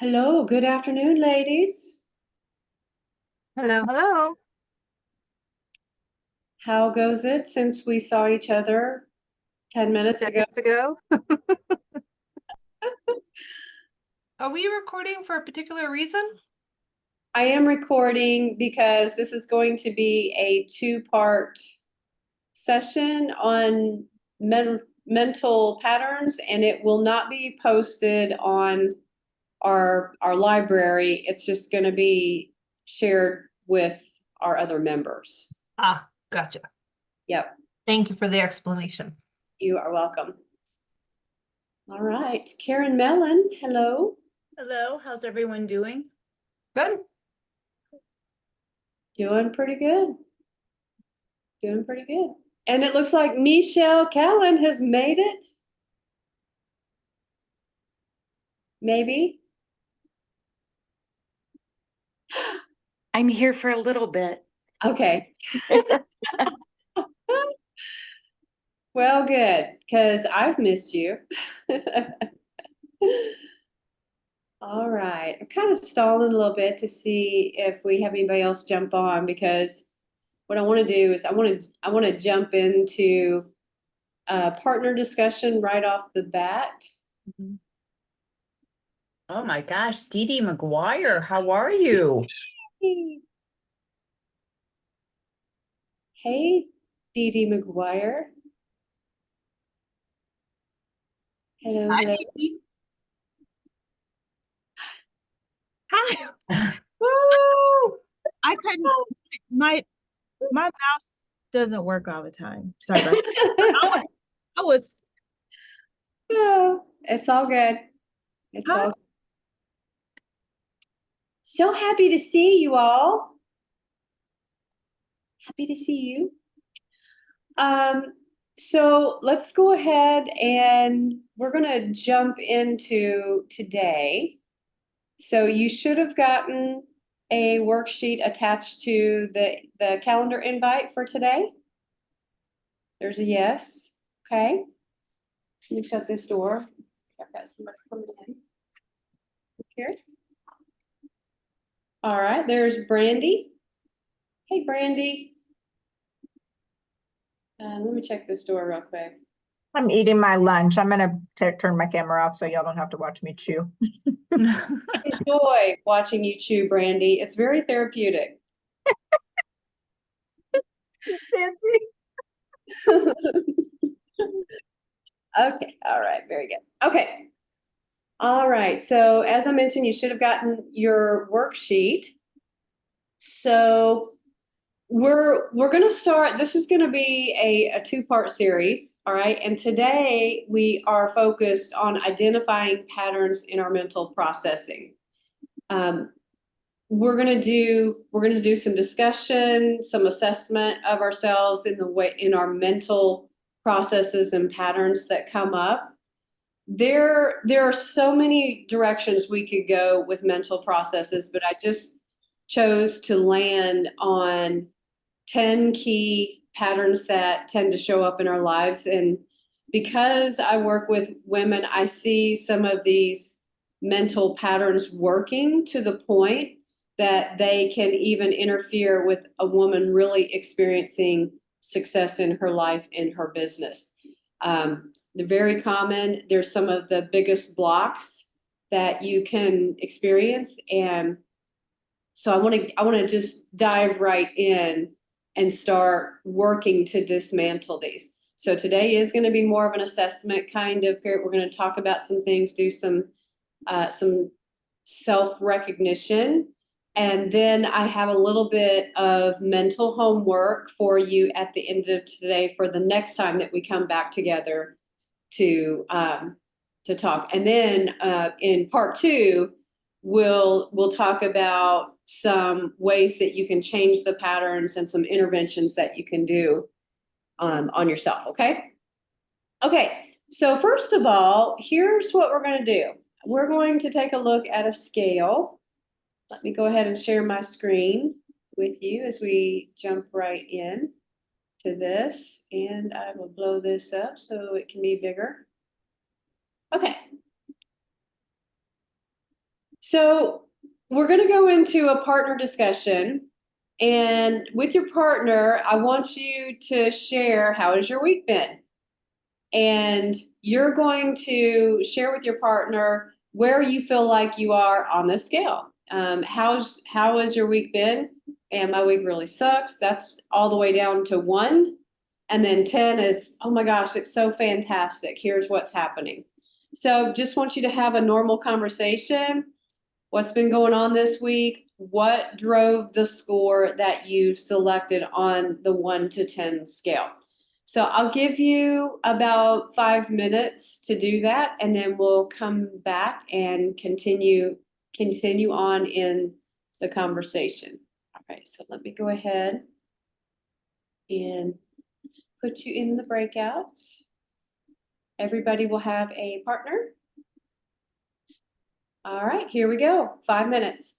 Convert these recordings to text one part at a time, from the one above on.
Hello, good afternoon, ladies. Hello, hello. How goes it since we saw each other 10 minutes ago? Seconds ago. Are we recording for a particular reason? I am recording because this is going to be a two-part session on mental patterns, and it will not be posted on our library. It's just going to be shared with our other members. Ah, gotcha. Yep, Thank you for the explanation. you are welcome. All right, Karen Mellon, hello. Hello, how's everyone doing? Good. Doing pretty good. Doing pretty good. And it looks like Michelle Callan has made it. Maybe. I'm here for a little bit. Okay. Well, good, because I've missed you. All right. I'm kind of stalling a little bit to see if we have anybody else jump on, because what I want to do is I want to jump into partner discussion right off the bat. Oh my gosh, Dee Dee McGuire, how are you? Hey, Dee Dee McGuire. Hello, Hi, hello. Dee. Hi. Woo! I couldn't my mouse doesn't work all the time. Sorry about that. I was Oh, it's all good. It's Hi. all so happy to see you all. Happy to see you. So let's go ahead and we're gonna jump into today. So you should have gotten a worksheet attached to the calendar invite for today. There's a yes. Okay. Let me shut this door. I've got somebody coming in. Here. All right, there's Brandy. Hey, Brandy. Let me check this door real quick. I'm eating my lunch. I'm gonna turn my camera off so y'all don't have to watch me chew. Enjoy watching you chew, Brandy. It's very therapeutic. Okay, all right, very good. Okay. All right, so as I mentioned, you should have gotten your worksheet. So we're gonna start, this is gonna be a two-part series, all right? And today we are focused on identifying patterns in our mental processing. We're gonna do some discussion, some assessment of ourselves in the way in our mental processes and patterns that come up. There are so many directions we could go with mental processes, but I just chose to land on 10 key patterns that tend to show up in our lives. And because I work with women, I see some of these mental patterns working to the point that they can even interfere with a woman really experiencing success in her life, in her business. They're very common. They're some of the biggest blocks that you can experience. And so I want to just dive right in and start working to dismantle these. So today is going to be more of an assessment kind of period. We're going to talk about some things, do some self-recognition. And then I have a little bit of mental homework for you at the end of today for the next time that we come back together to talk. And then in part two, we'll talk about some ways that you can change the patterns and some interventions that you can do on yourself. Okay. Okay. So first of all, here's what we're going to do. We're going to take a look at a scale. Let me go ahead and share my screen with you as we jump right in to this, and I will blow this up so it can be bigger. Okay. So we're going to go into a partner discussion. And with your partner, I want you to share how has your week been? And you're going to share with your partner where you feel like you are on the scale. How has your week been? And my week really sucks. That's all the way down to 1. And then 10 is, oh my gosh, it's so fantastic. Here's what's happening. So just want you to have a normal conversation. What's been going on this week? What drove the score that you selected on the 1 to 10 scale? So I'll give you about 5 minutes to do that, and then we'll come back and continue on in the conversation. All right, so let me go ahead and put you in the breakouts. Everybody will have a partner. All right, here we go. 5 minutes.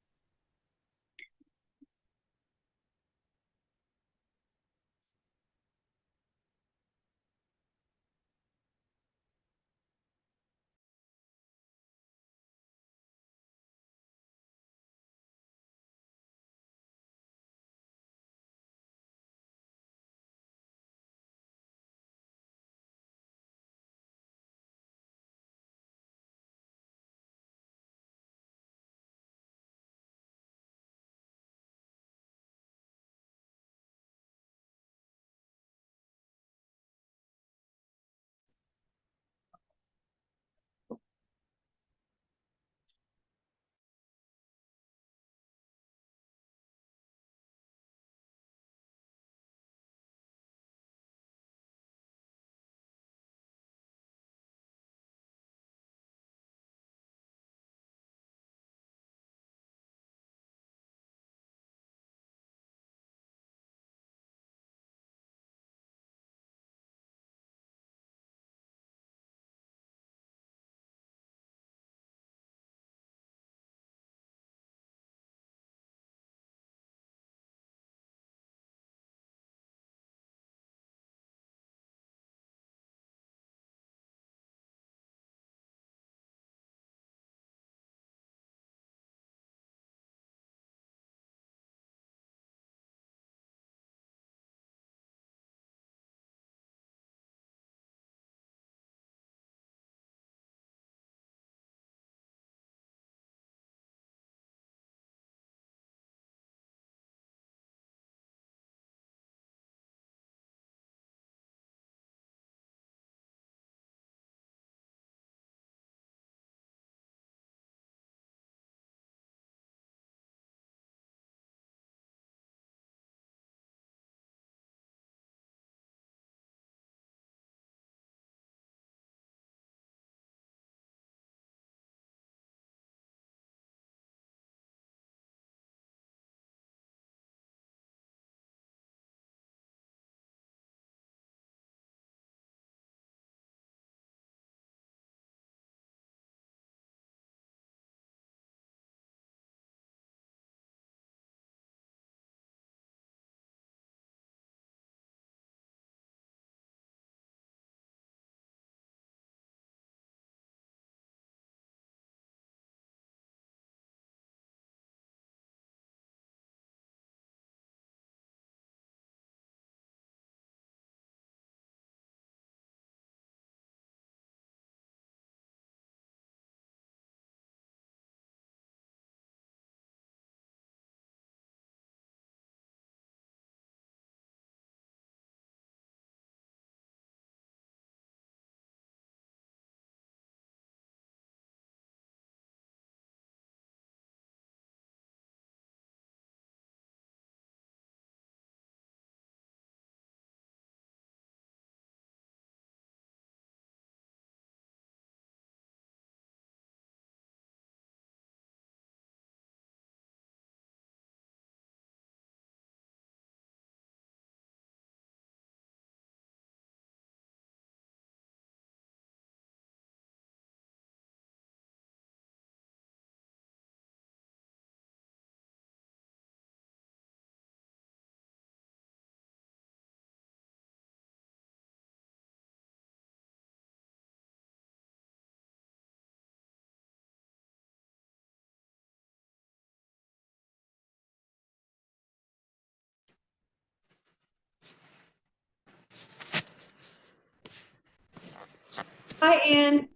Hi, Ann.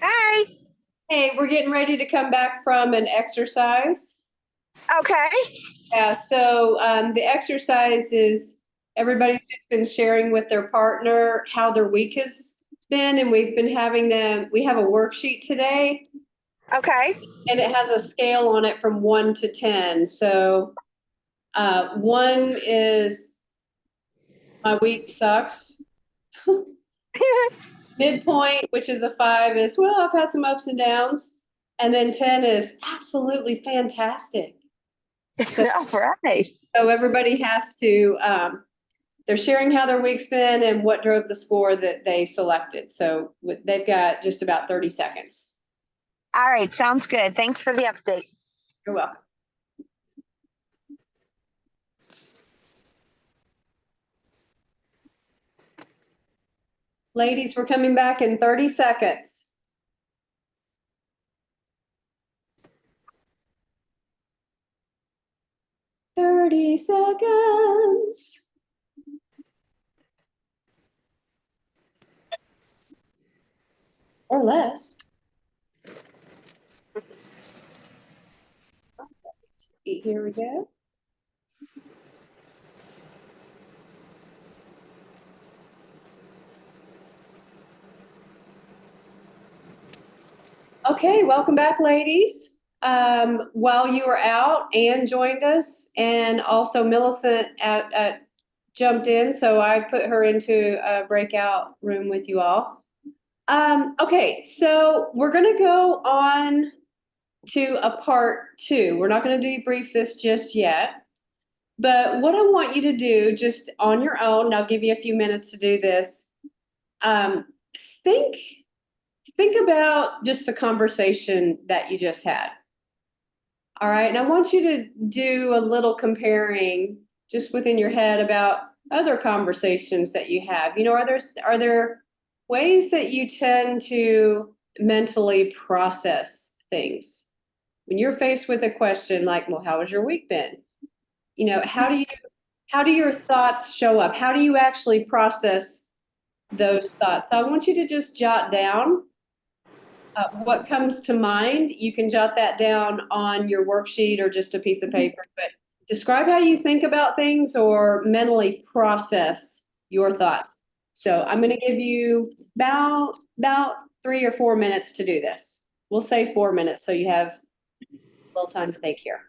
Hi. Hey, we're getting ready to come back from an exercise. Okay. Yeah, so the exercise is everybody's just been sharing with their partner how their week has been, and we've been having them, we have a worksheet today, Okay. and it has a scale on it from 1 to 10. So 1 is my week sucks. Midpoint, which is a 5, is well, I've had some ups and downs. And then 10 is absolutely fantastic. So, All right. so everybody has to, they're sharing how their week's been and what drove the score that they selected. So they've got just about 30 seconds. All right. Sounds good. Thanks for the update. You're welcome. Ladies, we're coming back in 30 seconds. Thirty seconds. Or less. Here we go. Okay, welcome back, ladies. While you were out, Anne joined us, and also Millicent jumped in, so I put her into a breakout room with you all. Okay, so we're gonna go on to a part 2. We're not gonna debrief this just yet, but what I want you to do, just on your own, and I'll give you a few minutes to do this. Um, think about just the conversation that you just had. All right, and I want you to do a little comparing just within your head about other conversations that you have. You know, are there ways that you tend to mentally process things when you're faced with a question like, well, how has your week been? You know, how do your thoughts show up? How do you actually process those thoughts? So I want you to just jot down what comes to mind. You can jot that down on your worksheet or just a piece of paper, but describe how you think about things or mentally process your thoughts. So I'm going to give you about 3 or 4 minutes to do this. We'll say 4 minutes so you have a little time to think here.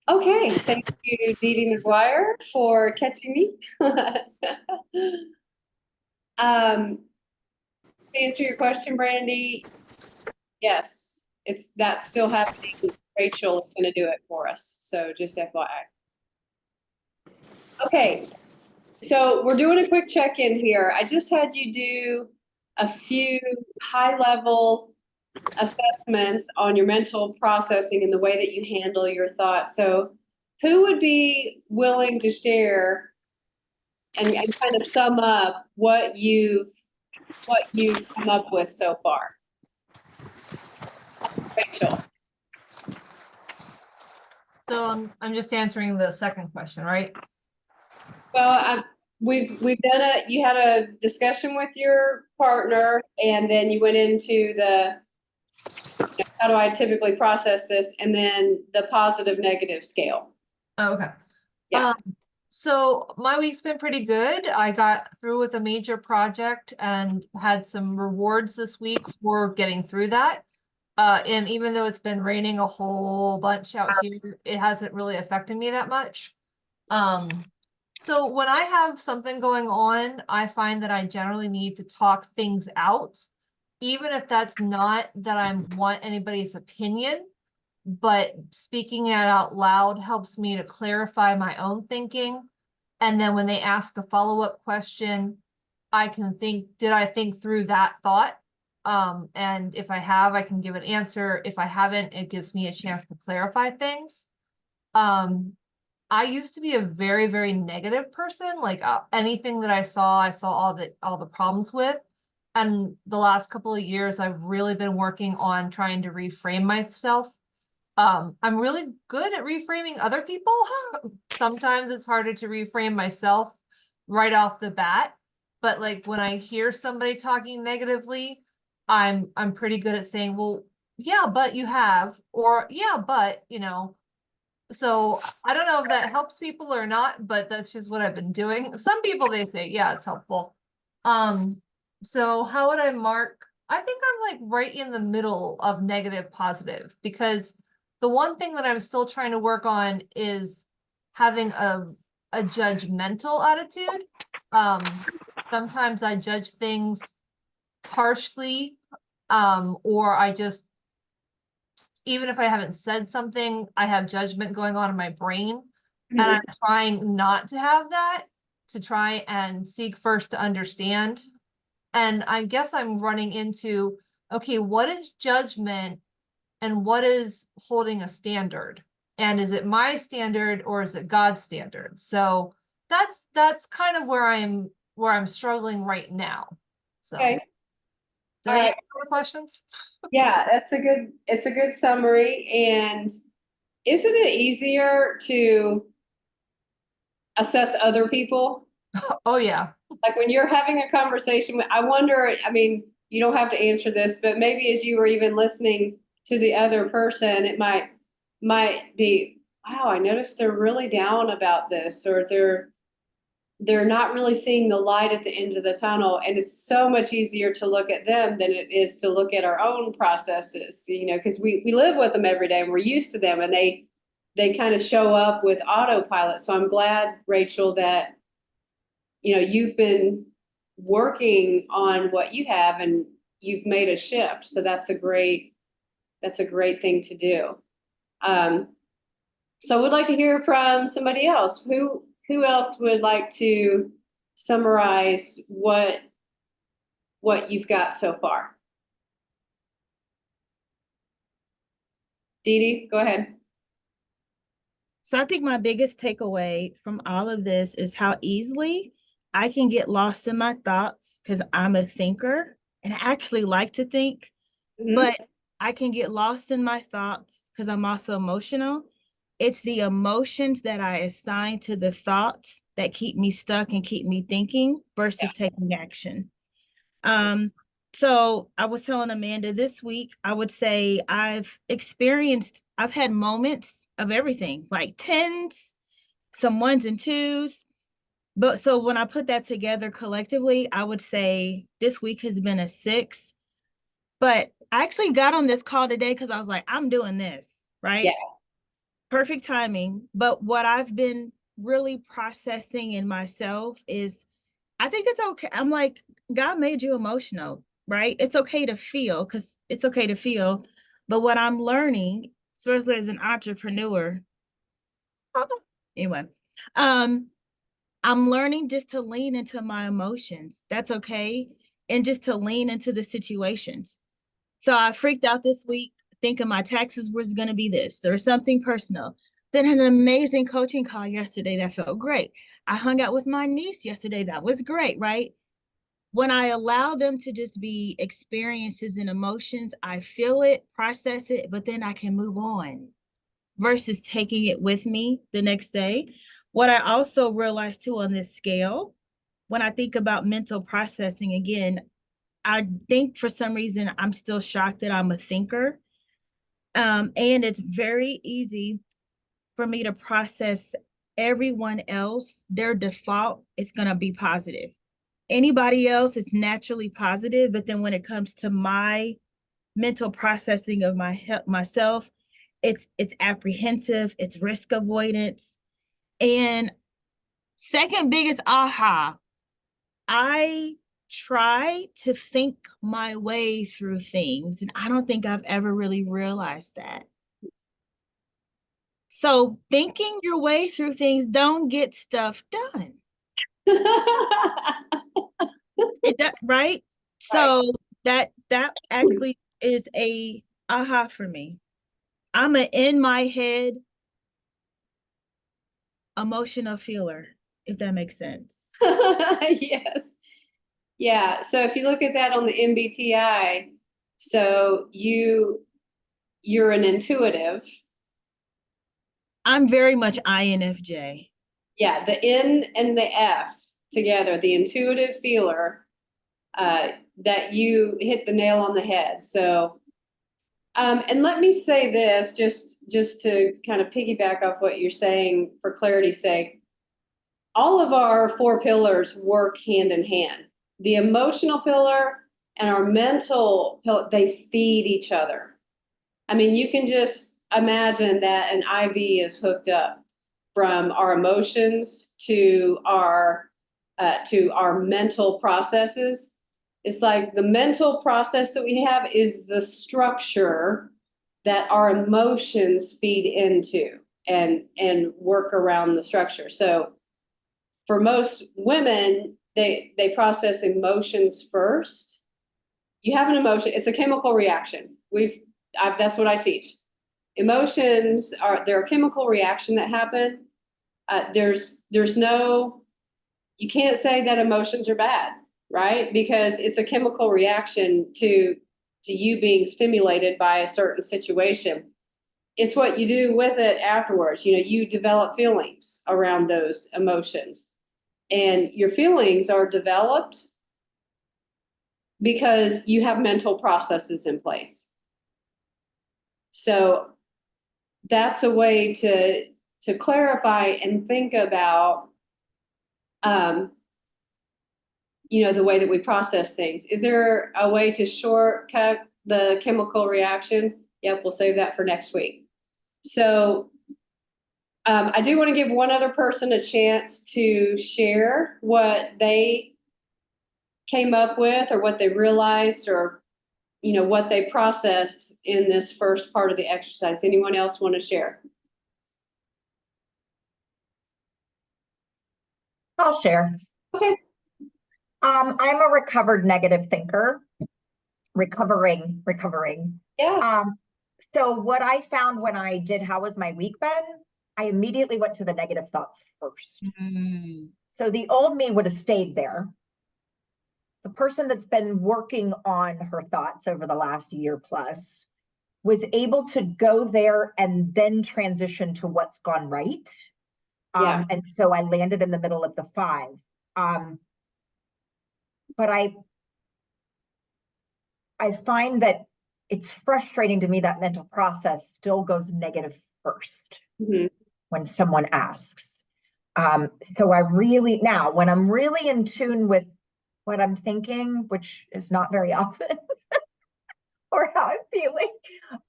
Okay, thank you, Dee Dee McGuire, for catching me. To answer your question, Brandy, yes, that's still happening. Rachel is gonna do it for us, so just FYI. Okay, so we're doing a quick check-in here. I just had you do a few high-level assessments on your mental processing and the way that you handle your thoughts. So who would be willing to share and kind of sum up what you've come up with so far? Rachel. So I'm just answering the second question, right? Well, we've done you had a discussion with your partner, and then you went into the, how do I typically process this, and then the positive negative scale. Oh, okay. Yeah. So my week's been pretty good. I got through with a major project and had some rewards this week for getting through that. And even though it's been raining a whole bunch out here, it hasn't really affected me that much. So when I have something going on, I find that I generally need to talk things out, even if that's not that I want anybody's opinion, but speaking it out loud helps me to clarify my own thinking. And then when they ask a follow-up question, I can think, did I think through that thought? And if I have, I can give an answer. If I haven't, it gives me a chance to clarify things. I used to be a very, very negative person. Like anything that I saw all the problems with. And the last couple of years, I've really been working on trying to reframe myself. I'm really good at reframing other people. Sometimes it's harder to reframe myself right off the bat. But like when I hear somebody talking negatively, I'm pretty good at saying, well, yeah, but you have, or yeah, but so I don't know if that helps people or not, but that's just what I've been doing. Some people, they say, yeah, it's helpful. So how would I mark? I think I'm like right in the middle of negative positive, because the one thing that I'm still trying to work on is having a judgmental attitude. Sometimes I judge things harshly, or I just, even if I haven't said something, I have judgment going on in my brain. And I'm trying not to have that, to try and seek first to understand. And I guess I'm running into, okay, what is judgment and what is holding a standard? And is it my standard or is it God's standard? So that's kind of where I'm struggling right now. So Okay. did I answer the questions? Yeah, it's a good summary. And isn't it easier to assess other people? Oh yeah. Like when you're having a conversation, I wonder, I mean, you don't have to answer this, but maybe as you were even listening to the other person, it might be, wow, I noticed they're really down about this, or they're not really seeing the light at the end of the tunnel. And it's so much easier to look at them than it is to look at our own processes, because we live with them every day and we're used to them, and they kind of show up with autopilot. So I'm glad, Rachel, that you've been working on what you have and you've made a shift. So that's a great thing to do. So I would like to hear from somebody else. Who else would like to summarize what you've got so far? Dee Dee, go ahead. So I think my biggest takeaway from all of this is how easily I can get lost in my thoughts, because I'm a thinker and I actually like to think, Mhm. but I can get lost in my thoughts because I'm also emotional. It's the emotions that I assign to the thoughts that keep me stuck and keep me thinking versus taking action. So I was telling Amanda this week, I would say I've had moments of everything, like tens, some ones and twos. But so when I put that together collectively, I would say this week has been a 6. But I actually got on this call today because I was like, I'm doing this, right? Yeah. perfect timing. But what I've been really processing in myself is I think it's okay. I'm like, God made you emotional, right? It's okay to feel because it's okay to feel. But what I'm learning, especially as an entrepreneur, anyway, um, I'm learning just to lean into my emotions. That's okay. And just to lean into the situations. So I freaked out this week thinking my taxes was going to be this or something personal. Then had an amazing coaching call yesterday that felt great. I hung out with my niece yesterday. That was great, right? When I allow them to just be experiences and emotions, I feel it, process it, but then I can move on versus taking it with me the next day. What I also realized too on this scale, when I think about mental processing again, I think for some reason I'm still shocked that I'm a thinker. And it's very easy for me to process everyone else. Their default is going to be positive. Anybody else, it's naturally positive. But then when it comes to my mental processing of myself, it's apprehensive, it's risk avoidance. And second biggest aha, I try to think my way through things, and I don't think I've ever really realized that. So thinking your way through things don't get stuff done. Right? So that actually is a aha for me. I'm an in my head emotional feeler, if that makes sense. Yes. Yeah. So if you look at that on the MBTI, so you're an intuitive. I'm very much INFJ. Yeah, the N and the F together, the intuitive feeler, that you hit the nail on the head. So, and let me say this, just to kind of piggyback off what you're saying for clarity's sake, all of our 4 pillars work hand in hand. The emotional pillar and our mental pillar, they feed each other. I mean, you can just imagine that an IV is hooked up from our emotions to our mental processes. It's like the mental process that we have is the structure that our emotions feed into and work around the structure. So for most women, they process emotions first. You have an emotion, it's a chemical reaction. That's what I teach. Emotions they're a chemical reaction that happen. There's no, you can't say that emotions are bad, right? Because it's a chemical reaction to you being stimulated by a certain situation. It's what you do with it afterwards. You know, you develop feelings around those emotions. And your feelings are developed because you have mental processes in place. So that's a way to clarify and think about, the way that we process things. Is there a way to shortcut the chemical reaction? Yep, we'll save that for next week. So I do want to give one other person a chance to share what they came up with or what they realized or, what they processed in this first part of the exercise. Anyone else want to share? I'll share. Okay. I'm a recovered negative thinker, recovering. Yeah. So what I found when I did How Was My Week been, I immediately went to the negative thoughts first. So the old me would have stayed there. The person that's been working on her thoughts over the last year plus was able to go there and then transition to what's gone right. Yeah. And so I landed in the middle of the 5. But I find that it's frustrating to me that mental process still goes negative first when someone asks. So I really, now when I'm really in tune with what I'm thinking, which is not very often, or how I'm feeling,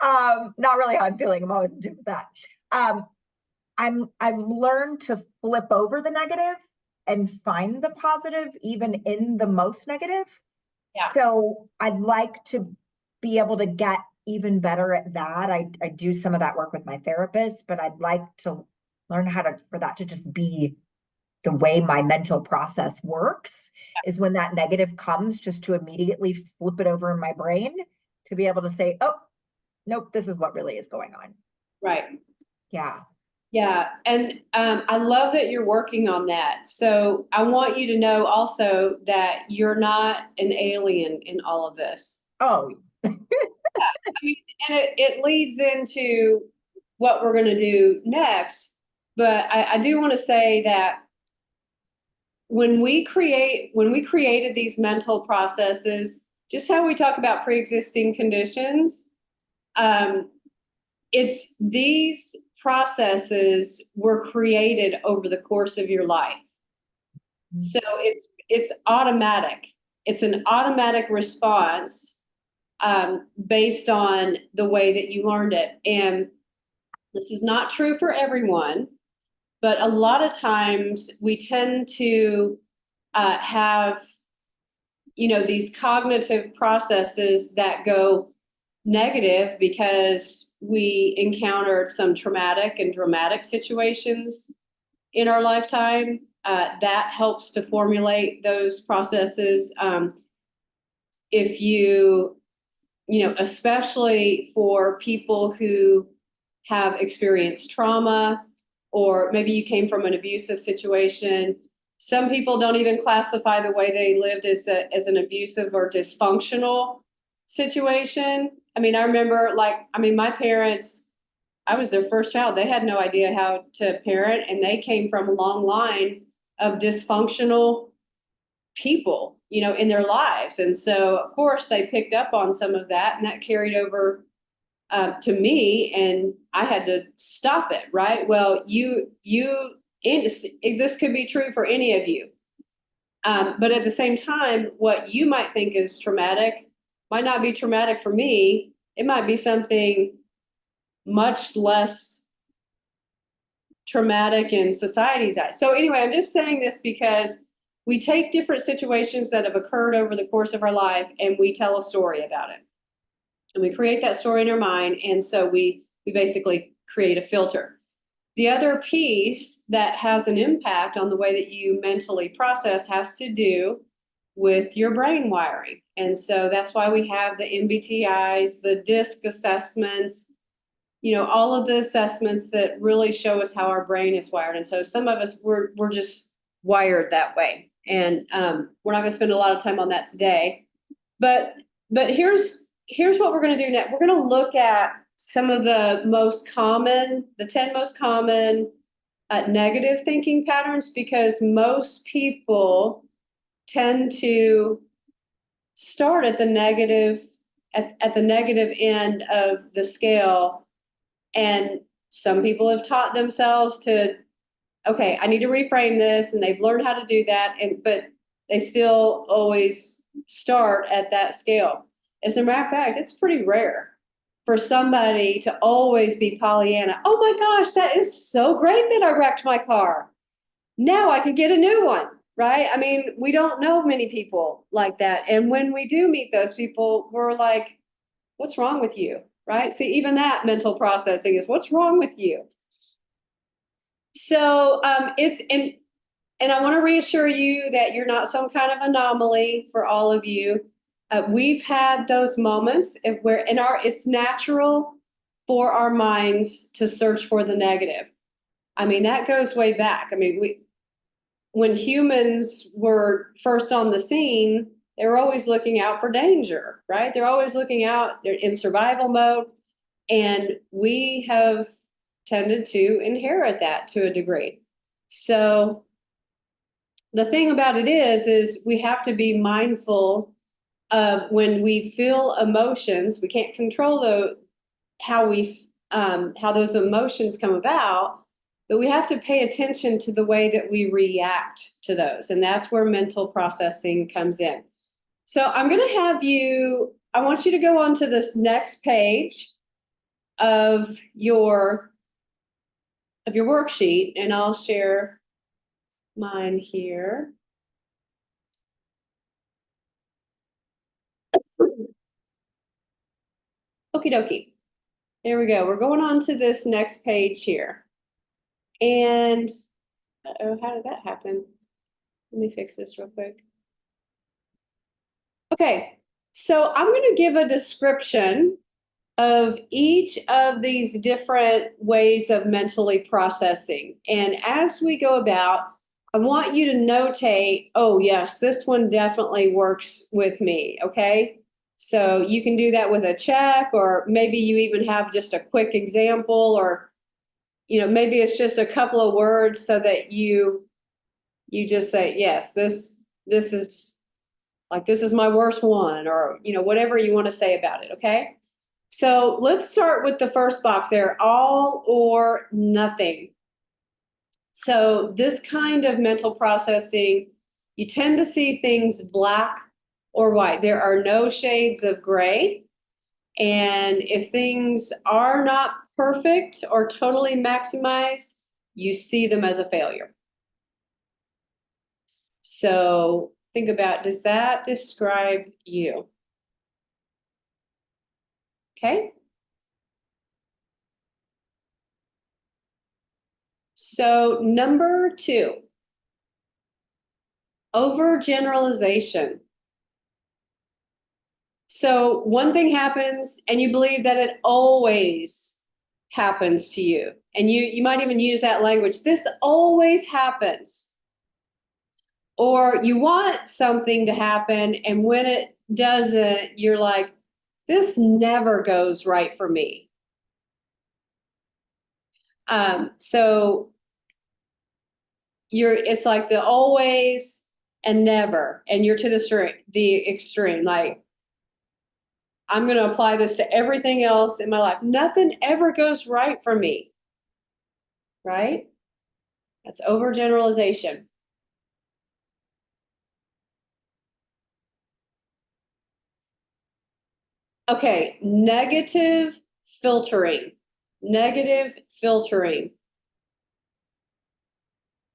not really how I'm feeling, I'm always in tune with that. I've learned to flip over the negative and find the positive even in the most negative. Yeah. So I'd like to be able to get even better at that. I do some of that work with my therapist, but I'd like to learn how to, for that to just be the way my mental process works, is when that negative comes, just to immediately flip it over in my brain to be able to say, oh, nope, this is what really is going on. Right. Yeah. Yeah, and I love that you're working on that. So I want you to know also that you're not an alien in all of this. Oh, I mean, and it leads into what we're going to do next. But I do want to say that when we created these mental processes, just how we talk about pre-existing conditions, it's these processes were created over the course of your life. So it's automatic. It's an automatic response based on the way that you learned it. And this is not true for everyone, but a lot of times we tend to have, these cognitive processes that go negative because we encountered some traumatic and dramatic situations in our lifetime. That helps to formulate those processes. If especially for people who have experienced trauma, or maybe you came from an abusive situation. Some people don't even classify the way they lived as an abusive or dysfunctional situation. I mean, I remember my parents, I was their first child. They had no idea how to parent, and they came from a long line of dysfunctional people, in their lives. And so, of course, they picked up on some of that, and that carried over to me, and I had to stop it, right? Well, this could be true for any of you. But at the same time, what you might think is traumatic might not be traumatic for me. It might be something much less traumatic in society's eyes. So anyway, I'm just saying this because we take different situations that have occurred over the course of our life and we tell a story about it. And we create that story in our mind. And so we basically create a filter. The other piece that has an impact on the way that you mentally process has to do with your brain wiring. And so that's why we have the MBTIs, the DISC assessments, all of the assessments that really show us how our brain is wired. And so some of us, we're just wired that way. And we're not going to spend a lot of time on that today. But here's what we're going to do next. We're going to look at some of the 10 most common negative thinking patterns, because most people tend to start at the negative at the negative end of the scale. And some people have taught themselves to, okay, I need to reframe this, and they've learned how to do that, but they still always start at that scale. As a matter of fact, it's pretty rare for somebody to always be Pollyanna. Oh my gosh, that is so great that I wrecked my car. Now I can get a new one, right? I mean, we don't know many people like that. And when we do meet those people, we're like, what's wrong with you, right? See, even that mental processing is what's wrong with you. So and I want to reassure you that you're not some kind of anomaly for all of you. We've had those moments where it's natural for our minds to search for the negative. I mean, that goes way back. I mean, when humans were first on the scene, they were always looking out for danger, right? They're always looking out, they're in survival mode. And we have tended to inherit that to a degree. So the thing about it is we have to be mindful of when we feel emotions. We can't control how those emotions come about, but we have to pay attention to the way that we react to those. And that's where mental processing comes in. So I want you to go on to this next page of your of your worksheet, and I'll share mine here. Okie dokie. There we go. We're going on to this next page here. And, uh-oh, how did that happen? Let me fix this real quick. Okay, so I'm going to give a description of each of these different ways of mentally processing. And as we go about, I want you to notate, oh, yes, this one definitely works with me, okay? So you can do that with a check, or maybe you even have just a quick example, or, maybe it's just a couple of words so that you just say, yes, this is like, this is my worst one, or, whatever you want to say about it, okay? So let's start with the first box there, all or nothing. So this kind of mental processing, you tend to see things black or white. There are no shades of gray. And if things are not perfect or totally maximized, you see them as a failure. So think about, does that describe you? Okay. So number 2, overgeneralization. So one thing happens and you believe that it always happens to you. And you might even use that language. This always happens. Or you want something to happen, and when it doesn't, you're like, this never goes right for me. So it's like the always and never, and you're to the extreme. Like, I'm going to apply this to everything else in my life. Nothing ever goes right for me. Right? That's overgeneralization. Okay, negative filtering. Negative filtering.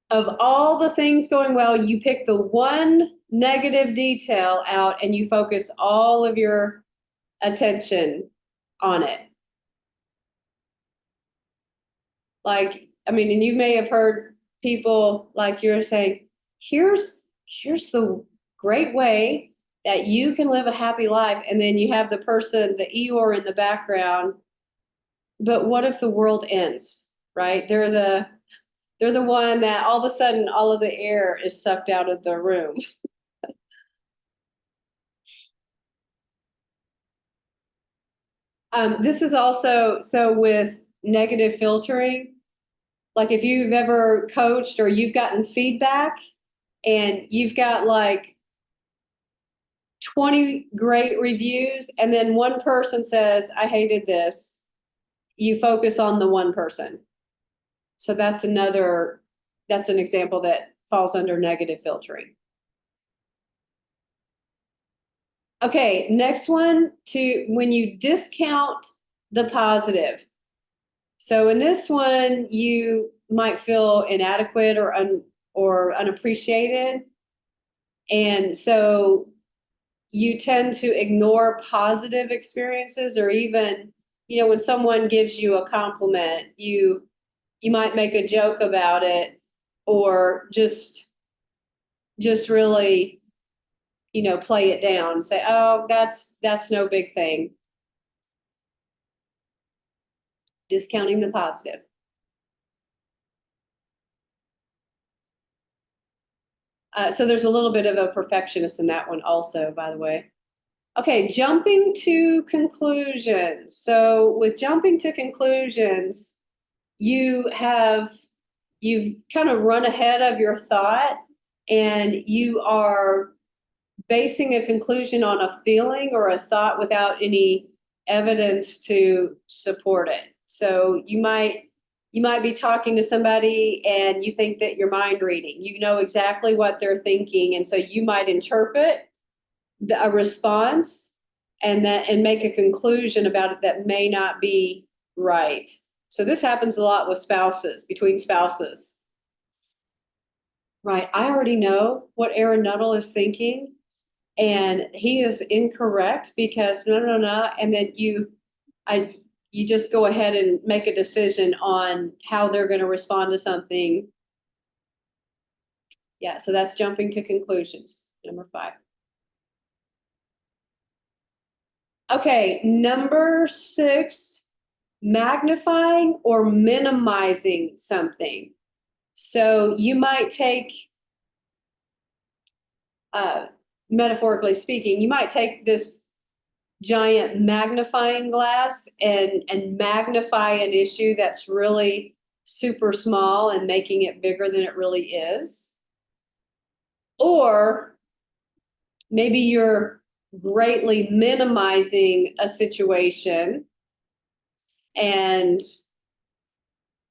Of all the things going well, you pick the one negative detail out and you focus all of your attention on it. Like, I mean, and you may have heard people like you're saying, here's the great way that you can live a happy life. And then you have the person, the Eeyore in the background. But what if the world ends, right? They're the one that all of a sudden all of the air is sucked out of the room. This is also, so with negative filtering, like if you've ever coached or you've gotten feedback and you've got like 20 great reviews and then one person says, I hated this, you focus on the one person. So that's an example that falls under negative filtering. Okay, next one, when you discount the positive. So in this one, you might feel inadequate or unappreciated. And so you tend to ignore positive experiences, or even, when someone gives you a compliment, you might make a joke about it, or just really, play it down, say, oh, that's no big thing. Discounting the positive. So there's a little bit of a perfectionist in that one also, by the way. Okay, jumping to conclusions. So with jumping to conclusions, you've kind of run ahead of your thought, and you are basing a conclusion on a feeling or a thought without any evidence to support it. So you might be talking to somebody and you think that you're mind reading. You know exactly what they're thinking, and so you might interpret a response and make a conclusion about it that may not be right. So this happens a lot with spouses, between spouses. Right, I already know what Aaron Nuttall is thinking, and he is incorrect because no, and then you just go ahead and make a decision on how they're gonna respond to something. Yeah, so that's jumping to conclusions, number 5. Okay, number 6, magnifying or minimizing something. So you might take, metaphorically speaking, you might take this giant magnifying glass and magnify an issue that's really super small and making it bigger than it really is. Or maybe you're greatly minimizing a situation and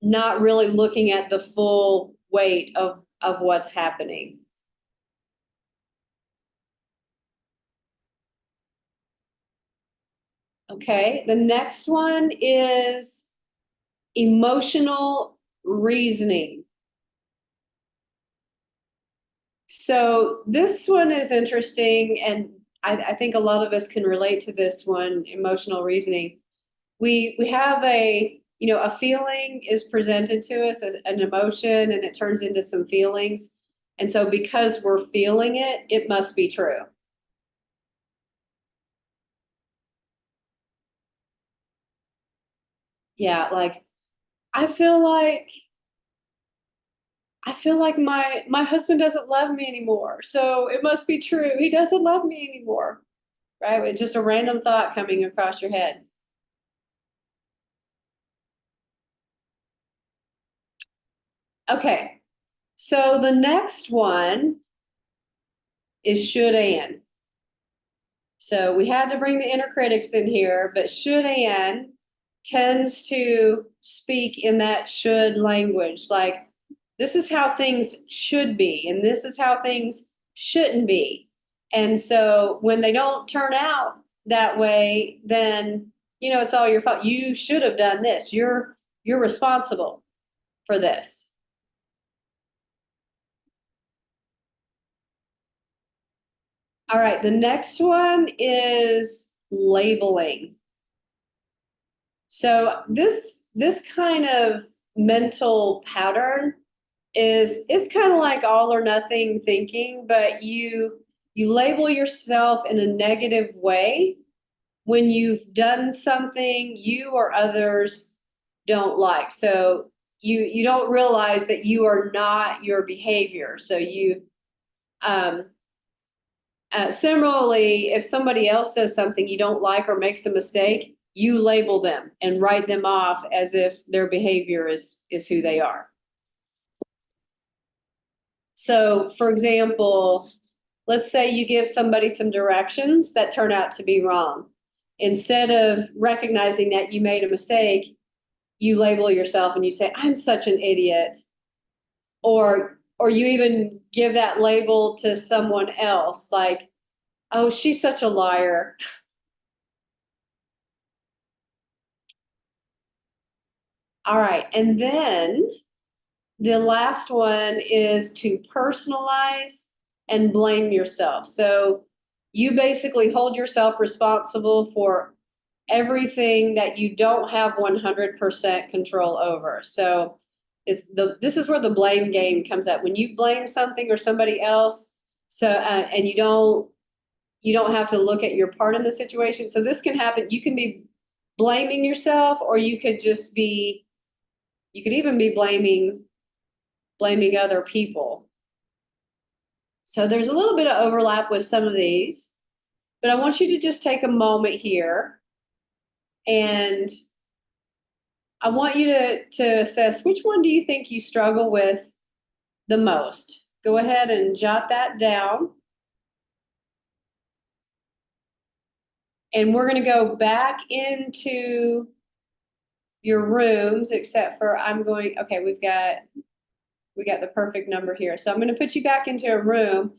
not really looking at the full weight of what's happening. Okay, the next one is emotional reasoning. So this one is interesting, and I think a lot of us can relate to this one, emotional reasoning. We have a feeling is presented to us as an emotion, and it turns into some feelings. And so because we're feeling it, it must be true. Yeah, like I feel like my husband doesn't love me anymore. So it must be true. He doesn't love me anymore. Right? With just a random thought coming across your head. Okay. So the next one is should and. So we had to bring the inner critics in here, but should and tends to speak in that should language. Like, this is how things should be, and this is how things shouldn't be. And so when they don't turn out that way, then, it's all your fault. You should have done this. You're responsible for this. All right, the next one is labeling. So this kind of mental pattern it's kind of like all or nothing thinking, but you label yourself in a negative way when you've done something you or others don't like. So you don't realize that you are not your behavior. So similarly, if somebody else does something you don't like or makes a mistake, you label them and write them off as if their behavior is who they are. So, for example, let's say you give somebody some directions that turn out to be wrong. Instead of recognizing that you made a mistake, you label yourself and you say, I'm such an idiot. Or you even give that label to someone else, like, oh, she's such a liar. All right, and then the last one is to personalize and blame yourself. So you basically hold yourself responsible for everything that you don't have 100% control over. So this is where the blame game comes up. When you blame something or somebody else, so and you don't have to look at your part in the situation. So this can happen. You can be blaming yourself, or you could even be blaming other people. So there's a little bit of overlap with some of these, but I want you to just take a moment here, and I want you to assess which one do you think you struggle with the most. Go ahead and jot that down. And we're going to go back into your rooms, except for okay, we got the perfect number here. So I'm going to put you back into a room,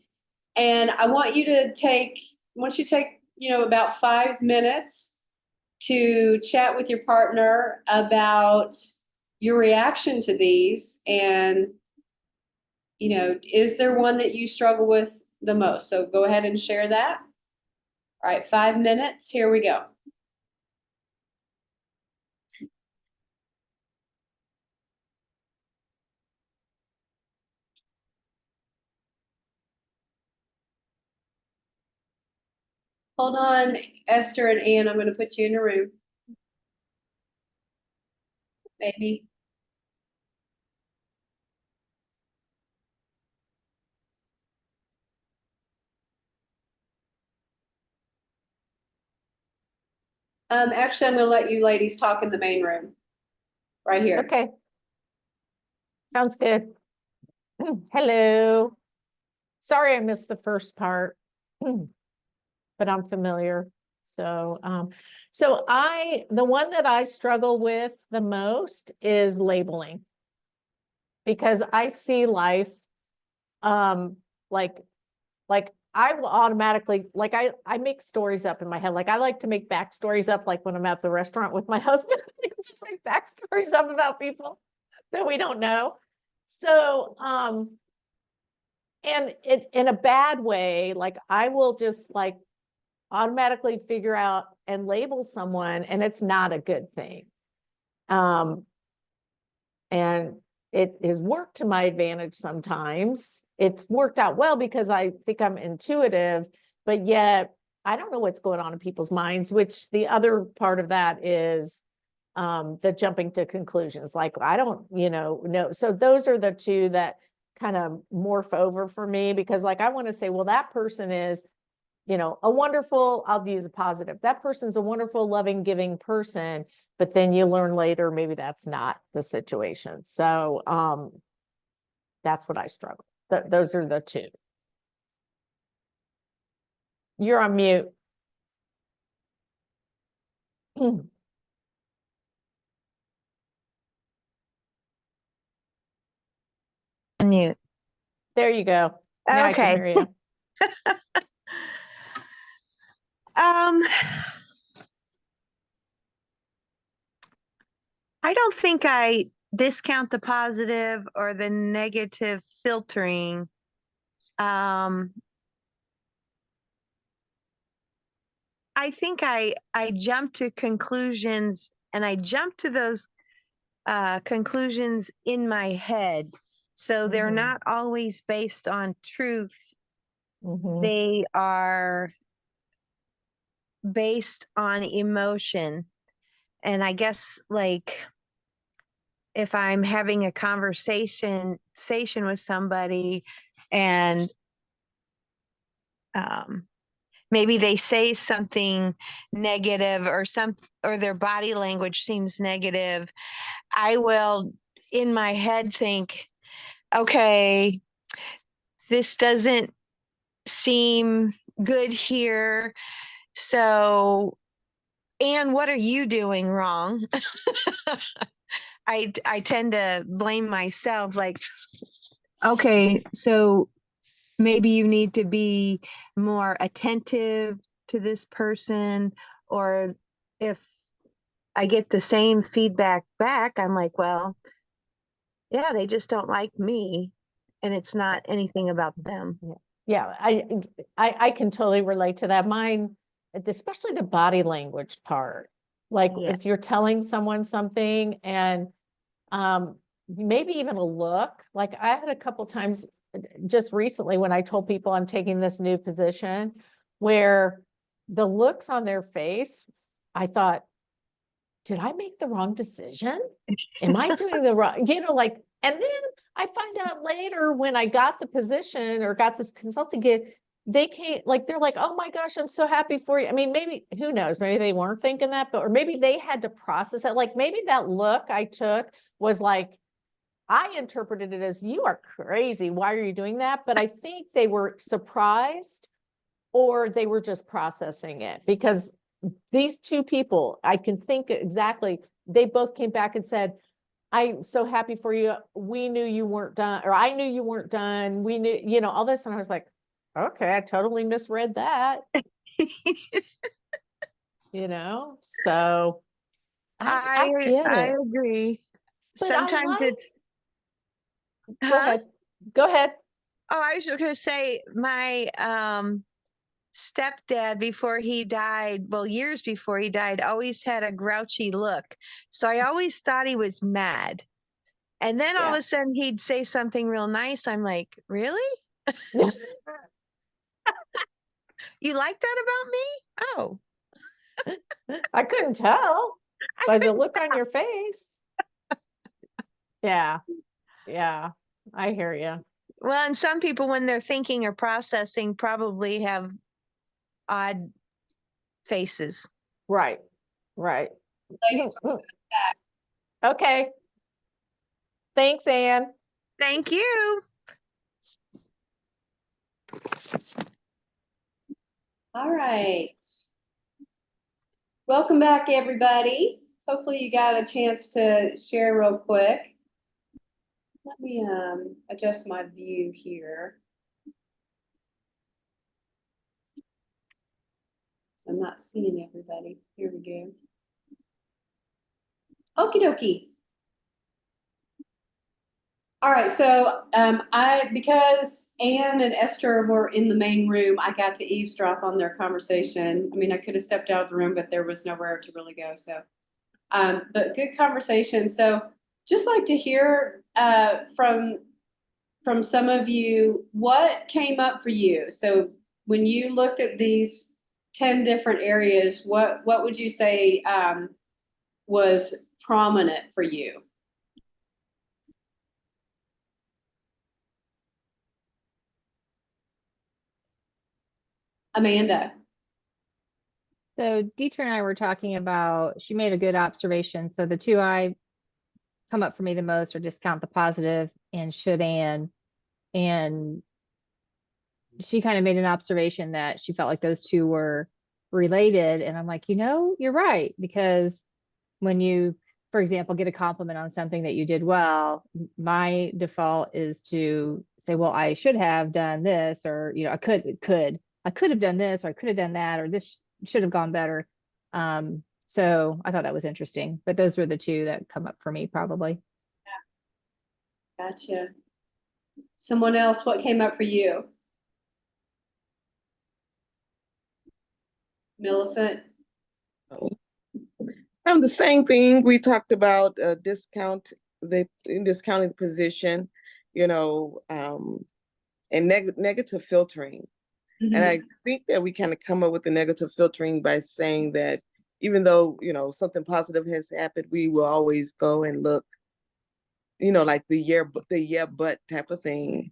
and I want you to take, about 5 minutes to chat with your partner about your reaction to these and, is there one that you struggle with the most? So go ahead and share that. All right, 5 minutes. Here we go. Hold on, Esther and Ann, I'm going to put you in a room. Maybe. Actually, I'm going to let you ladies talk in the main room. Right here. Okay. Sounds good. Hello. Sorry I missed the first part, but I'm familiar. So, the one that I struggle with the most is labeling, because I see life, like I will automatically, like I make stories up in my head. Like I like to make backstories up, like when I'm at the restaurant with my husband, I can just make backstories up about people that we don't know. So, and it in a bad way, like I will just like automatically figure out and label someone, and it's not a good thing. And it has worked to my advantage sometimes. It's worked out well because I think I'm intuitive, but yet I don't know what's going on in people's minds, which the other part of that is the jumping to conclusions. Like, I don't, know. So those are the two that kind of morph over for me, because like, I want to say, well, that person is, a wonderful, I'll use a positive. That person's a wonderful, loving, giving person, but then you learn later, maybe that's not the situation. So that's what I struggle. Those are the two. You're on mute. Unmute. There you go. Now I can Okay. hear you. I don't think I discount the positive or the negative filtering. I think I jump to conclusions, and I jump to those conclusions in my head. So they're Mhm. not always based on truth. Mhm. They are based on emotion. And I guess like if I'm having a conversation with somebody and maybe they say something negative or their body language seems negative, I will in my head think, okay, this doesn't seem good here. So, Anne, what are you doing wrong? I tend to blame myself, like, okay, so maybe you need to be more attentive to this person, or if I get the same feedback back, I'm like, well, yeah, they just don't like me, and it's not anything about them. Yeah, I can totally relate to that. Mine, especially the body language part. Like if you're Yes. telling someone something and maybe even a look. Like I had a couple times just recently when I told people I'm taking this new position, where the looks on their face, I thought, did I make the wrong decision? Am I doing the wrong, like, and then I find out later when I got the position or got this consulting gig, they can't, like, they're like, oh my gosh, I'm so happy for you. I mean, maybe, who knows, maybe they weren't thinking that, but, or maybe they had to process it. Like maybe that look I took was like, I interpreted it as, you are crazy. Why are you doing that? But I think they were surprised, or they were just processing it, because these two people, I can think exactly, they both came back and said, I'm so happy for you. We knew you weren't done, or I knew you weren't done. We knew, all this. And I was like, okay, I totally misread that. you know, so I get I it. agree. But I Sometimes like, it's, go huh? ahead, go ahead. Oh, I was just gonna say my stepdad before he died, well, years before he died, always had a grouchy look. So I always thought he was mad. And then all of Yeah. a sudden he'd say something real nice. I'm like, really? You like that about me? Oh, I couldn't tell I by the couldn't. look on your face. Yeah, yeah, I hear you. Well, and some people, when they're thinking or processing, probably have odd faces. Right, right. Ladies, Okay. Thanks, Anne. Thank you. all right. Welcome back, everybody. Hopefully you got a chance to share real quick. Let me adjust my view here. So I'm not seeing everybody. Here we go. Okie dokie. All right, so because Anne and Esther were in the main room, I got to eavesdrop on their conversation. I mean, I could have stepped out of the room, but there was nowhere to really go. So, but good conversation. So, just like to hear from some of you what came up for you. So, when you looked at these 10 different areas, what would you say was prominent for you? Amanda. So Dieter and I were talking about, she made a good observation. So the two I come up for me the most are discount the positive and should and she kind of made an observation that she felt like those two were related. And I'm like, you're right. Because when you, for example, get a compliment on something that you did well, my default is to say, well, I should have done this, or, I could have done this, or I could have done that, or this should have gone better. So I thought that was interesting, but those were the two that come up for me probably. Gotcha. Someone else, what came up for you? Millicent? The same thing. We talked about discounting the position, and negative filtering. And I think that we kind of come up with the negative filtering by saying that even though, something positive has happened, we will always go and look, like the yeah, but type of thing.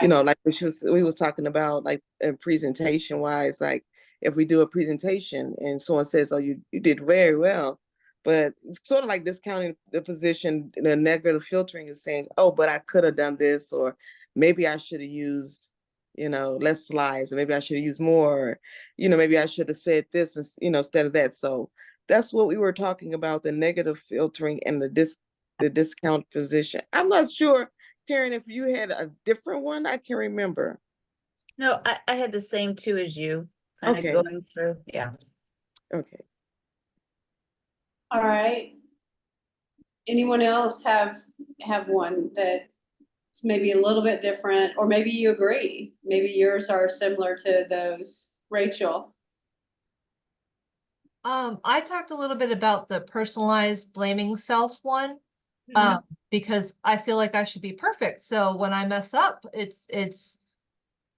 Right. Like we was talking about, like presentation wise, like if we do a presentation and someone says, oh, you did very well, but it's sort of like discounting the position, the negative filtering is saying, oh, but I could have done this, or maybe I should have used, less slides, or maybe I should have used more, maybe I should have said this, instead of that. So that's what we were talking about, the negative filtering and the discount position. I'm not sure, Karen, if you had a different one. I can't remember. No, I had the same two as you, kind of Okay. going through, yeah. Okay. All right. Anyone else have one that's maybe a little bit different, or maybe you agree? Maybe yours are similar to those. Rachel? I talked a little bit about the personalized blaming self one, because I feel like I should be perfect. So when I mess up, it's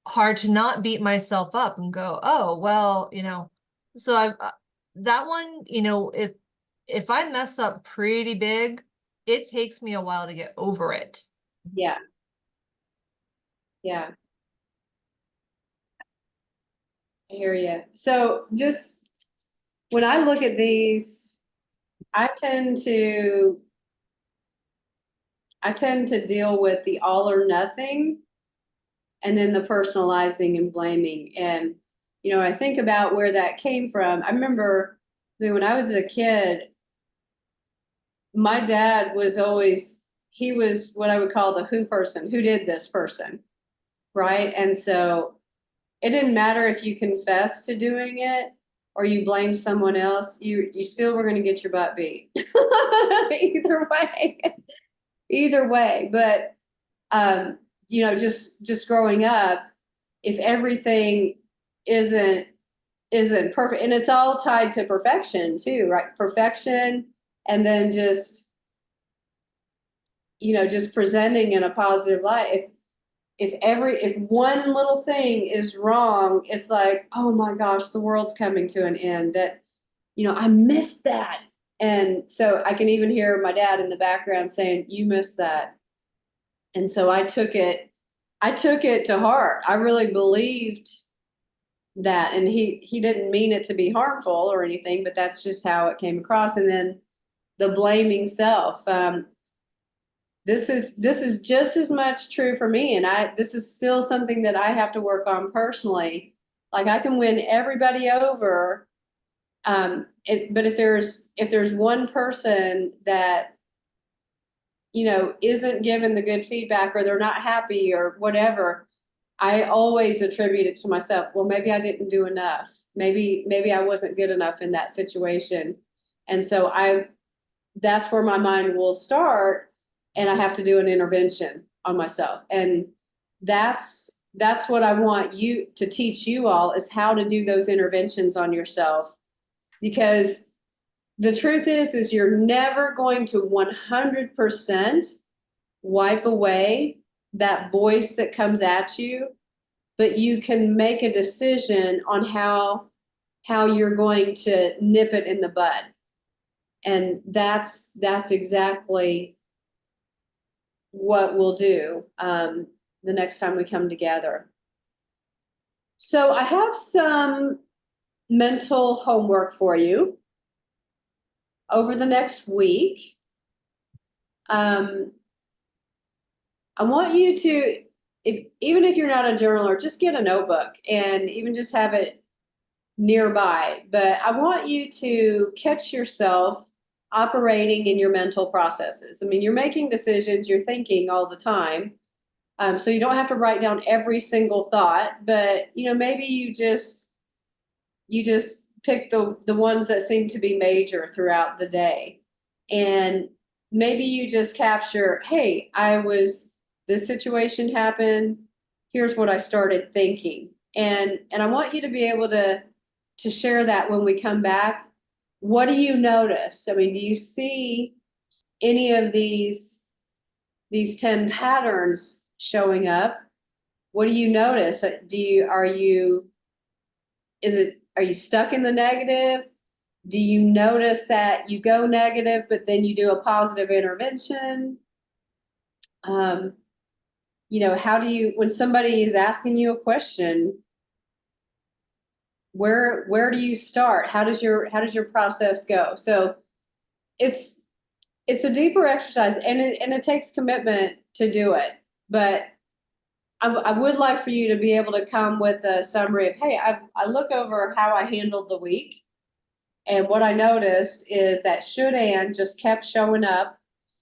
hard to not beat myself up and go, oh, well, so that one, if I mess up pretty big, it takes me a while to get over it. Yeah. Yeah. I hear you. So just when I look at these, I tend to deal with the all or nothing, and then the personalizing and blaming. And, I think about where that came from. I remember when I was a kid, my dad was always, he was what I would call the who person, who did this person, right? And so it didn't matter if you confessed to doing it or you blame someone else, you still were gonna get your butt beat. Either way, but, you know, just growing up, if everything isn't perfect, and it's all tied to perfection too, right? Perfection, and then just, you know, just presenting in a positive light. If one little thing is wrong, it's like, oh my gosh, the world's coming to an end. That, you know, I missed that. And so I can even hear my dad in the background saying, you missed that. And so I took it to heart. I really believed that, and he didn't mean it to be harmful or anything, but that's just how it came across. And then the blaming self. This is just as much true for me, and this is still something that I have to work on personally. Like, I can win everybody over, but if there's one person that, you know, isn't given the good feedback, or they're not happy or whatever, I always attribute it to myself. Well, maybe I didn't do enough. Maybe I wasn't good enough in that situation. And so that's where my mind will start, and I have to do an intervention on myself. And that's what I want you to teach you all, is how to do those interventions on yourself. Because the truth is you're never going to 100% wipe away that voice that comes at you, but you can make a decision on how you're going to nip it in the bud. And that's exactly what we'll do the next time we come together. So I have some mental homework for you over the next week. I want you to, even if you're not a journaler, just get a notebook and even just have it nearby. But I want you to catch yourself operating in your mental processes. I mean, you're making decisions, you're thinking all the time. So you don't have to write down every single thought, but, you know, maybe you just pick the ones that seem to be major throughout the day. And maybe you just capture, hey, this situation happened, here's what I started thinking. And I want you to be able to share that when we come back. What do you notice? I mean, do you see any of these 10 patterns showing up? What do you notice? Are you stuck in the negative? Do you notice that you go negative, but then you do a positive intervention? You know, when somebody is asking you a question, where do you start? How does your process go? So it's a deeper exercise, and it takes commitment to do it. But I would like for you to be able to come with a summary of, hey, I look over how I handled the week, and what I noticed is that should and just kept showing up,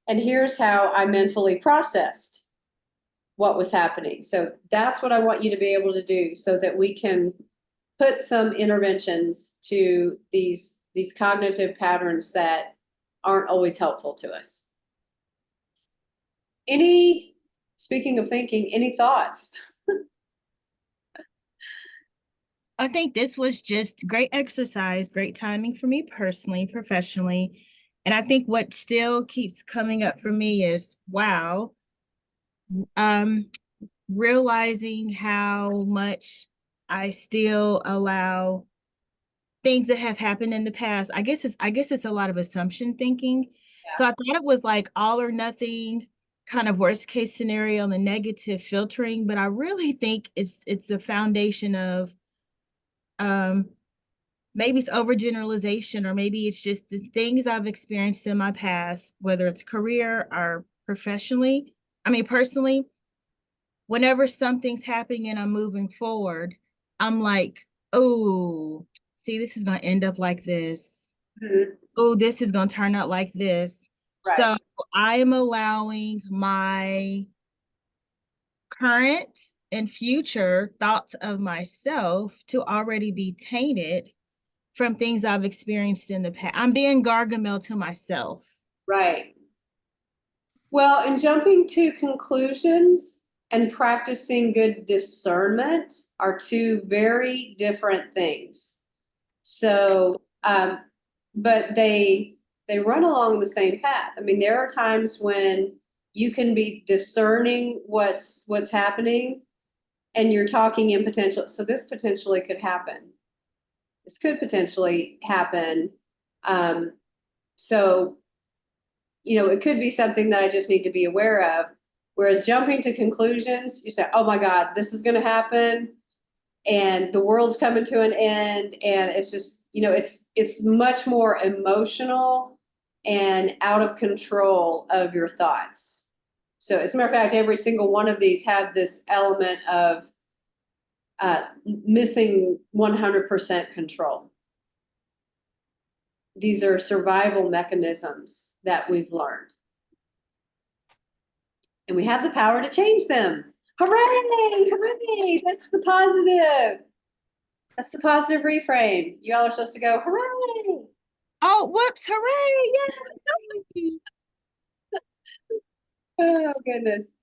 and here's how I mentally processed what was happening. So that's what I want you to be able to do, so that we can put some interventions to these cognitive patterns that aren't always helpful to us. Speaking of thinking, any thoughts? I think this was just great exercise, great timing for me personally, professionally. And I think what still keeps coming up for me is, wow, realizing how much I still allow things that have happened in the past. I guess it's a lot of assumption thinking. Yeah. So I thought it was like all or nothing, kind of worst case scenario, and the negative filtering, but I really think it's a foundation of maybe it's overgeneralization, or maybe it's just the things I've experienced in my past, whether it's career or personally. Whenever something's happening and I'm moving forward, I'm like, oh, see, this is going to end up like this. Mm-hmm. Oh, this is going to turn out like this. Right. So I am allowing my current and future thoughts of myself to already be tainted from things I've experienced in the past. I'm being Gargamel to myself. Right. Well, and jumping to conclusions and practicing good discernment are two very different things. So, but they run along the same path. I mean, there are times when you can be discerning what's happening, and you're talking in potential. So this potentially could happen. This could potentially happen. So, you know, it could be something that I just need to be aware of. Whereas jumping to conclusions, you say, oh my God, this is going to happen and the world's coming to an end. And it's just, you know, it's much more emotional and out of control of your thoughts. So as a matter of fact, every single one of these have this element of missing 100% control. These are survival mechanisms that we've learned. And we have the power to change them. Hooray! Hooray! That's the positive. That's the positive reframe. You all are supposed to go, hooray! Oh, whoops, hooray! Yeah. Oh, goodness.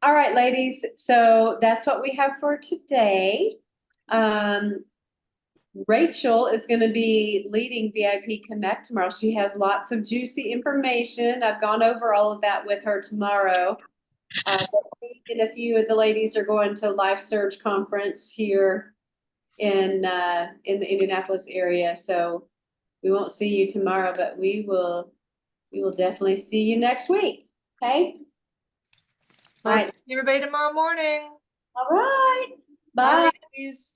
All right, ladies. So that's what we have for today. Rachel is going to be leading VIP Connect tomorrow. She has lots of juicy information. I've gone over all of that with her tomorrow. But me and a few of the ladies are going to Life Surge Conference here in the Indianapolis area. So we won't see you tomorrow, but we will definitely see you next week. Okay? All right. See everybody tomorrow morning. All right. Bye, Bye. ladies.